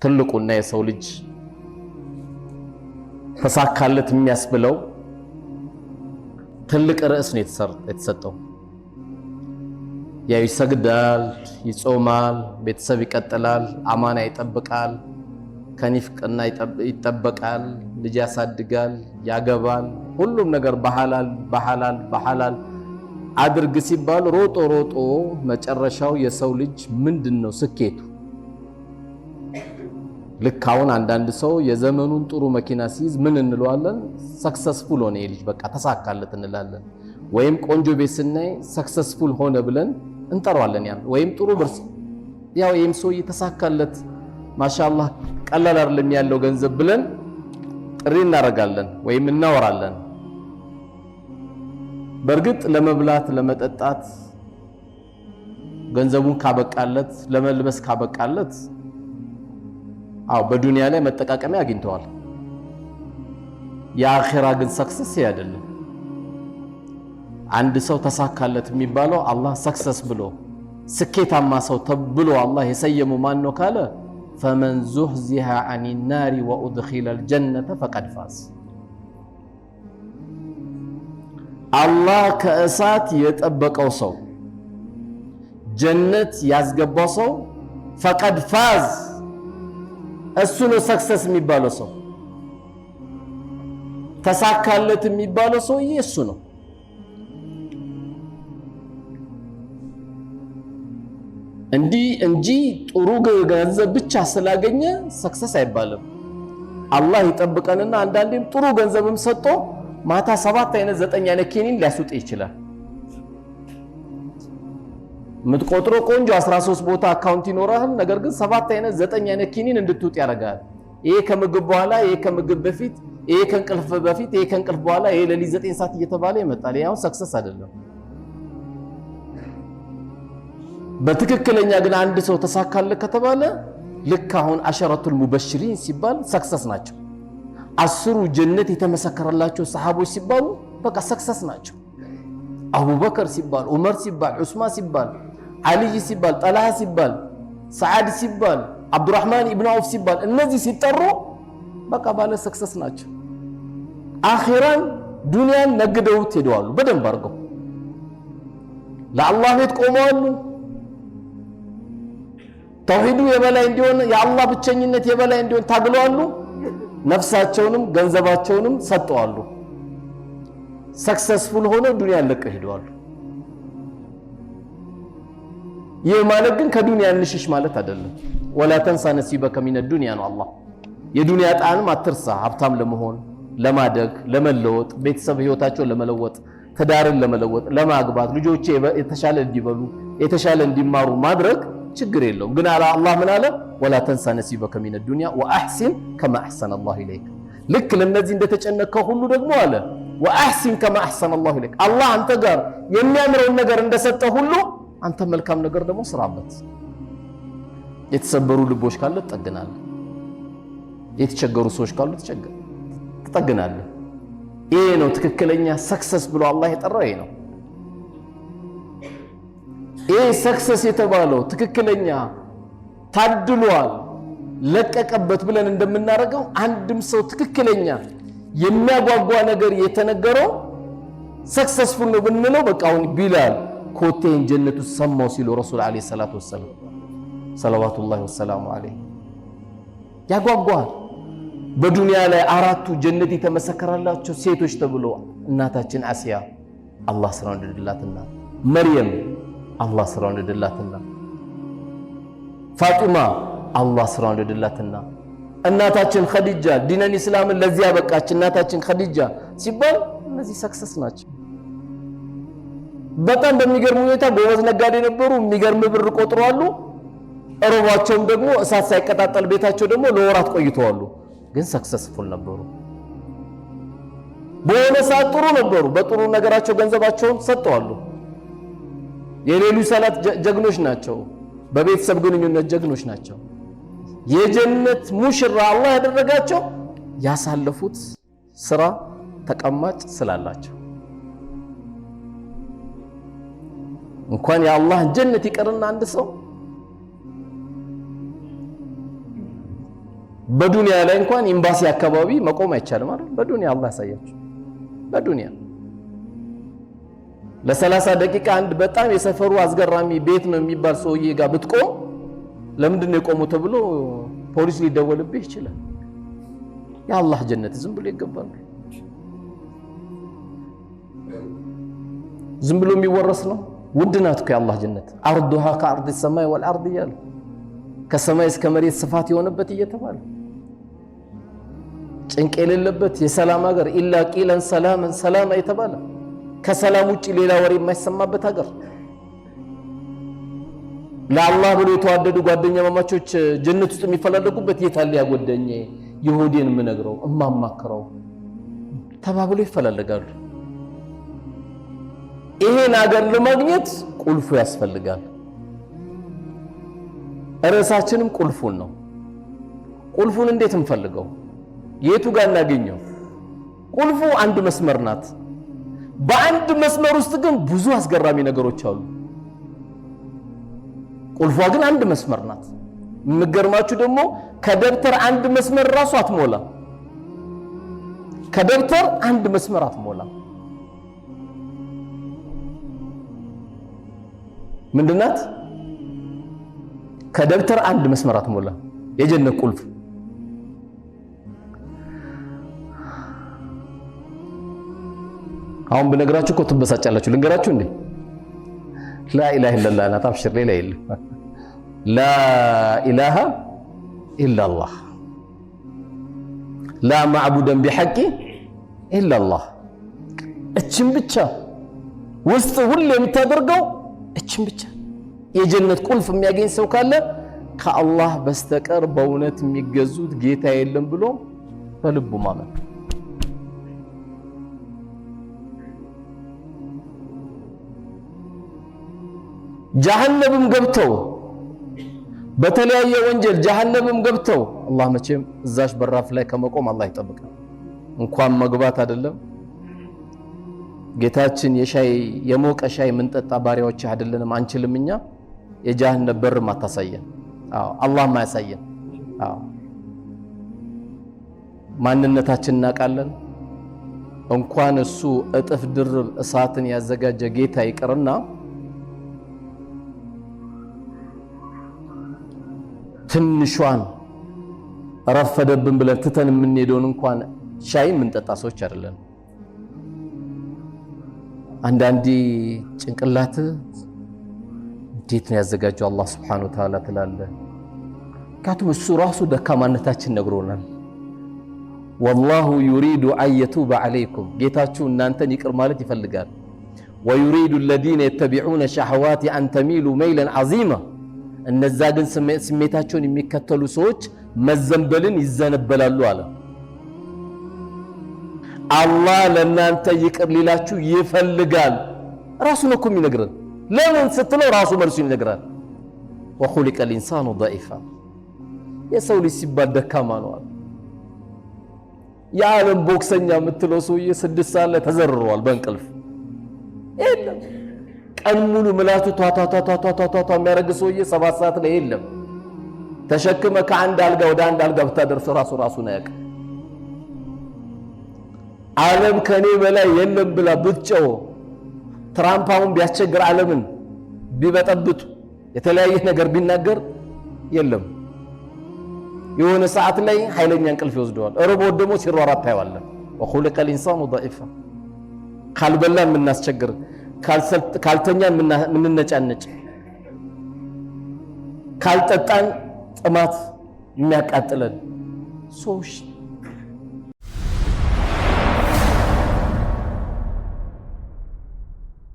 ትልቁና የሰው ልጅ ተሳካለት የሚያስብለው ትልቅ ርዕስ ነው የተሰጠው። ያው ይሰግዳል፣ ይጾማል፣ ቤተሰብ ይቀጥላል፣ አማና ይጠብቃል፣ ከኒፍቅና ይጠበቃል፣ ልጅ ያሳድጋል፣ ያገባል፣ ሁሉም ነገር በሐላል አድርግ ሲባል ሮጦ መጨረሻው የሰው ልጅ ምንድነው ስኬቱ? ልክ አሁን አንዳንድ ሰው የዘመኑን ጥሩ መኪና ሲይዝ ምን እንለዋለን? ሰክሰስፉል ሆነ ልጅ በቃ ተሳካለት እንላለን። ወይም ቆንጆ ቤት ስናይ ሰክሰስፉል ሆነ ብለን እንጠራዋለን። ያን ወይም ጥሩ ብርስ ያው ይሄም ሰው የተሳካለት ማሻአላህ ቀላል አይደለም ያለው ገንዘብ ብለን ጥሪ እናረጋለን ወይም እናወራለን። በርግጥ ለመብላት ለመጠጣት ገንዘቡን ካበቃለት ለመልበስ ካበቃለት በዱንያ ላይ መጠቃቀሚያ አግኝተዋል። የአኺራ ግን ሰክሰስ አይደለም። አንድ ሰው ተሳካለት የሚባለው አላህ ሰክሰስ ብሎ ስኬታማ ሰው ተብሎ አላህ የሰየመው ማን ነው ካለ ፈመን ዙህዚሃ አኒ ናሪ ወኡድኺለል ጀነተ ፈቀድ ፋዝ። አላህ ከእሳት የጠበቀው ሰው ጀነት ያስገባው ሰው ፈቀድ ፋዝ፣ እሱ ነው ሰክሰስ የሚባለው ሰው። ተሳካለት የሚባለው ሰው እሱ ነው። እንጂ ጥሩ ገንዘብ ብቻ ስላገኘ ሰክሰስ አይባልም። አላህ ይጠብቀንና አንዳንዴም ጥሩ ገንዘብም ሰጥቶ ማታ 7 አይነት 9 አይነት ኪኒን ሊያስውጥ ይችላል። ምትቆጥሮ ቆንጆ 13 ቦታ አካውንት ይኖርሃል፣ ነገር ግን 7 አይነት 9 አይነት ኪኒን እንድትውጥ ያደርጋል። ይሄ ከምግብ በኋላ፣ ይሄ ከምግብ በፊት፣ ይሄ ከእንቅልፍ በፊት፣ ይሄ ከእንቅልፍ በኋላ፣ ይሄ ለሊት 9 ሰዓት እየተባለ ይመጣል። ያው ሰክሰስ አይደለም። በትክክለኛ ግን አንድ ሰው ተሳካለ ከተባለ ልክ አሁን አሸረቱል ሙበሽሪን ሲባል ሰክሰስ ናቸው። 10 ጀነት የተመሰከረላቸው ሰሃቦች ሲባሉ በቃ ሰክሰስ ናቸው። አቡበከር ሲባል፣ ዑመር ሲባል፣ ዑስማን ሲባል፣ አልይ ሲባል፣ ጠልሃ ሲባል፣ ሰዓድ ሲባል፣ አብዱራህማን ኢብኑ አውፍ ሲባል እነዚህ ሲጠሩ በቃ ባለ ሰክሰስ ናቸው። አኺራን ዱንያን ነግደውት ሄደዋል። በደንብ አድርገው ለአላህ ቤት ቆመዋል። ተውሂዱ የበላይ እንዲሆን የአላህ ብቸኝነት የበላይ እንዲሆን ታግለዋል። ነፍሳቸውንም ገንዘባቸውንም ሰጠዋል። ሰክሰስፉል ሆነው ዱንያን ለቀው ሄደዋል። ይህ ማለት ግን ከዱንያ እንሽሽ ማለት አይደለም። ወላ ተንሳ ነሲበከ ሚነ ዱንያ ነው አላህ። የዱንያ ጣዕም አትርሳ። ሀብታም ለመሆን ለማደግ፣ ለመለወጥ፣ ቤተሰብ ህይወታቸውን ለመለወጥ፣ ትዳርን ለመለወጥ፣ ለማግባት፣ ልጆቼ የተሻለ እንዲበሉ የተሻለ እንዲማሩ ማድረግ ችግር የለውም። ግን አላህ ምን አለ? ወላ ተንሳ ነሲበከ ሚነ ዱንያ ወአሕሲን ከማ አሕሰነ አላሁ ኢለይክ። ልክ ለነዚህ እንደተጨነቀው ሁሉ ደግሞ አለ ወአሕሲን ከማ አሕሰነ አላሁ ኢለይክ። አላህ አንተ ጋር የሚያምረውን ነገር እንደሰጠ ሁሉ አንተ መልካም ነገር ደግሞ ስራበት። የተሰበሩ ልቦች ካሉ ትጠግናለህ። የተቸገሩ ሰዎች ካሉ ትጠግናለህ። ይሄ ነው ትክክለኛ ሰክሰስ ብሎ አላህ የጠራው ይሄ ነው። ይሄ ሰክሰስ የተባለው ትክክለኛ ታድሏል ለቀቀበት ብለን እንደምናረጋው አንድም ሰው ትክክለኛ የሚያጓጓ ነገር የተነገረው ሰክሰስፉል ነው ብንለው በቃ አሁን ቢላል ኮቴን ጀነቱ ሰማው ሲሉ ረሱል አለይሂ ሰላቱ ወሰለም ሰለዋቱላሂ ወሰላሙ ዐለይሂ ያጓጓል። በዱንያ ላይ 4ቱ ጀነት የተመሰከረላቸው ሴቶች ተብሎ እናታችን አሲያ አላህ ስራውን እንደድላትና፣ መርየም አላህ ስራውን እንደድላትና፣ ፋጢማ አላህ ስራውን እንደድላትና፣ እናታችን ኸዲጃ ዲነል ኢስላምን ለዚያ በቃች እናታችን ኸዲጃ ሲባል እነዚህ ሰክሰስ ናቸው። በጣም በሚገርም ሁኔታ ጎበዝ ነጋዴ ነበሩ። የሚገርም ብር ቆጥረዋሉ። እሮባቸውም ደግሞ እሳት ሳይቀጣጠል ቤታቸው ደግሞ ለወራት ቆይተዋሉ። ግን ሰክሰስፉል ነበሩ። በሆነ ሰዓት ጥሩ ነበሩ። በጥሩ ነገራቸው ገንዘባቸውን ሰጥተዋሉ። የሌሉ ሰላት ጀግኖች ናቸው። በቤተሰብ ግንኙነት ጀግኖች ናቸው። የጀነት ሙሽራ አላህ ያደረጋቸው ያሳለፉት ስራ ተቀማጭ ስላላቸው እንኳን የአላህን ጀነት ይቀርና አንድ ሰው በዱንያ ላይ እንኳን ኤምባሲ አካባቢ መቆም አይቻልም አይደል? በዱንያ አላህ ያሳያችሁ። በዱንያ ለ30 ደቂቃ አንድ በጣም የሰፈሩ አስገራሚ ቤት ነው የሚባል ሰውዬ ጋር ብትቆም ለምንድን ነው የቆመው ተብሎ ፖሊስ ሊደወልብህ ይችላል። የአላህ ጀነት ዝም ብሎ ይገባል? ዝም ብሎ የሚወረስ ነው? ውድ ናት እኮ የአላህ ጀነት። አርዱሃ ከአርድ ሰማይ ወልአርድ እያለ ከሰማይ እስከ መሬት ስፋት የሆነበት እየተባለ ጭንቅ የሌለበት የሰላም ሀገር ኢላ ቂለን ሰላመን ሰላማ የተባለ ከሰላም ውጪ ሌላ ወሬ የማይሰማበት ሀገር ለአላህ ብሎ የተዋደዱ ጓደኛ ማማቾች ጀነት ውስጥ የሚፈላለጉበት የታለ ያጎደኘ የሆዴን የምነግረው እማማክረው ተባብሎ ይፈላለጋሉ። ይሄን ሀገር ለማግኘት ቁልፉ ያስፈልጋል። ርዕሳችንም ቁልፉን ነው። ቁልፉን እንዴት እንፈልገው? የቱ ጋር እናገኘው? ቁልፉ አንድ መስመር ናት። በአንድ መስመር ውስጥ ግን ብዙ አስገራሚ ነገሮች አሉ። ቁልፏ ግን አንድ መስመር ናት። የምገርማችሁ ደግሞ ከደብተር አንድ መስመር ራሱ አትሞላ። ከደብተር አንድ መስመር አትሞላ። ምንድናት? ከደብተር አንድ መስመር አትሞላ። የጀነት ቁልፍ አሁን ብነግራችሁ እኮ ትበሳጫላችሁ። ልንገራችሁ እንዴ? ላ ኢላሃ ኢላላህ ናት። አብሽር፣ ሌላ የለም። ላ ኢላሃ ኢላላህ ላ ማዕቡደን ቢሐቂ ኢላላህ። እችን ብቻ ውስጥ ሁሌ የምታደርገው እችን ብቻ። የጀነት ቁልፍ የሚያገኝ ሰው ካለ ከአላህ በስተቀር በእውነት የሚገዙት ጌታ የለም ብሎ በልቡ ማመን። ጀሃነምም ገብተው በተለያየ ወንጀል ጀሃነምም ገብተው አላህ መቼም እዛሽ በራፍ ላይ ከመቆም አላህ ይጠብቃል። እንኳን መግባት አይደለም ጌታችን የሞቀ ሻይ ምንጠጣ ባሪያዎች አይደለንም አንችልም እኛ የጀሃነም በር ማታሳየን። አላህ ማያሳየን። ማንነታችን እናውቃለን። እንኳን እሱ እጥፍ ድርብ እሳትን ያዘጋጀ ጌታ ይቅርና ትንሿን ረፈደብን ብለን ትተን የምንሄደውን እንኳን ሻይ የምንጠጣ ሰዎች አይደለን። አንዳንዴ ጭንቅላት እንዴት ነው ያዘጋጀው አላህ Subhanahu Wa Ta'ala ትላለህ። ካቱም እሱ ራሱ ደካማነታችን ነግሮናል። والله يريد أن يتوب عليكم ጌታችሁ እናንተን ይቅር ማለት ይፈልጋል። ويريد الذين يتبعون الشهوات أن تميلوا ميلا عظيما እነዛ ግን ስሜታቸውን የሚከተሉ ሰዎች መዘንበልን ይዘነበላሉ አለ። አላህ ለእናንተ ይቅር ሊላችሁ ይፈልጋል። ራሱ ነው እኮ የሚነግረን። ለምን ስትለው ራሱ መልሱ ይነግራል። وخلق الإنسان ضعيفا የሰው ልጅ ሲባል ደካማ ነው አለ። የዓለም ቦክሰኛ የምትለው ሰውዬ 6 ሰዓት ላይ ተዘርሯል በእንቅልፍ የለም። ቀን ሙሉ ምላቱ ቷቷቷቷቷቷ የሚያደርግ ሰውዬ 7 ሰዓት ላይ የለም። ተሸክመ ከአንድ አልጋ ወደ አንድ አልጋ ብታደርሰው ራሱን አያውቅም። ዓለም ከኔ በላይ የለም ብላ ብትጨው ትራምፕ አሁን ቢያስቸግር ዓለምን ቢበጠብጡ የተለያየ ነገር ቢናገር የለም። የሆነ ሰዓት ላይ ኃይለኛ እንቅልፍ ይወስደዋል። ርቦት ደግሞ ሲሯሯጥ ታየዋለህ። وخلق الإنسان ضعيفا ካልበላን የምናስቸግር ካልተኛን የምንነጫነጭ ካልጠጣን ጥማት የሚያቃጥለን ሰዎች